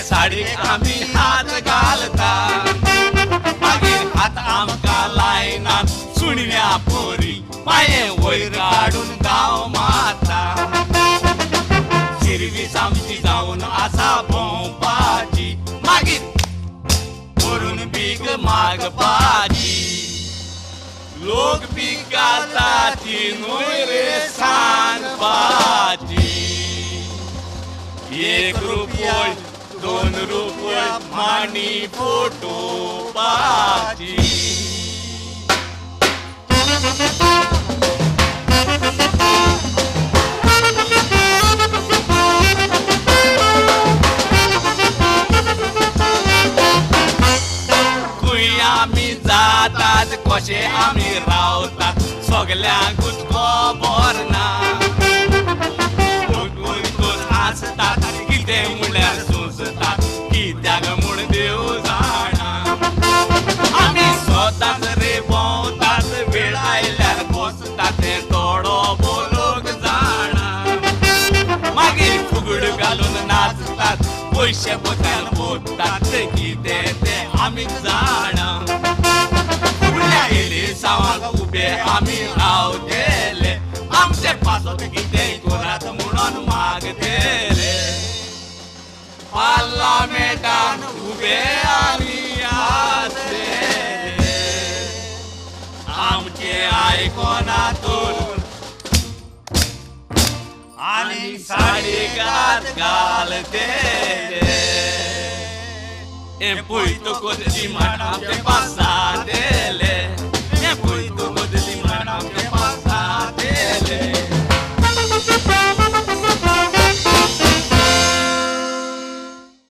साडी आम्ही हात घालता मागीर हात आमकां लायना सुणव्या पोरी पाये वयर काडून गांव मारता शिरवीस आमची जावन आसा भोंवपाची मागीर व्हरून भीक मागपाची लोक भीक घालता ती न्हय रे सांगपाची 1 रुपया 2 रुपया मानी फोटो पाची खंय आमी जातात कशे आमी रावतात सगल्यांकूच खबर ना आसतात कितें म्हणल्यार सोंसतात कित्याक म्हूण देव जाणा आमी स्वताच रे भोंवतात वेळ आयल्यार बसतात तें थोडो बोलोक जाणा मागीर फुगड घालून नाचतात पयशे पोत्यान पोत्तात कितें तें आमी जाणा फुडल्या इलिसांवाक उबे आमी रावतेले आमचे पासत कितें करात म्हणून मागतेले पार्लामेंटान उबे आमी आसलेले आमचे आयकोना तर आनी साडी घालतेले हे पळयतकच ती माट आमचे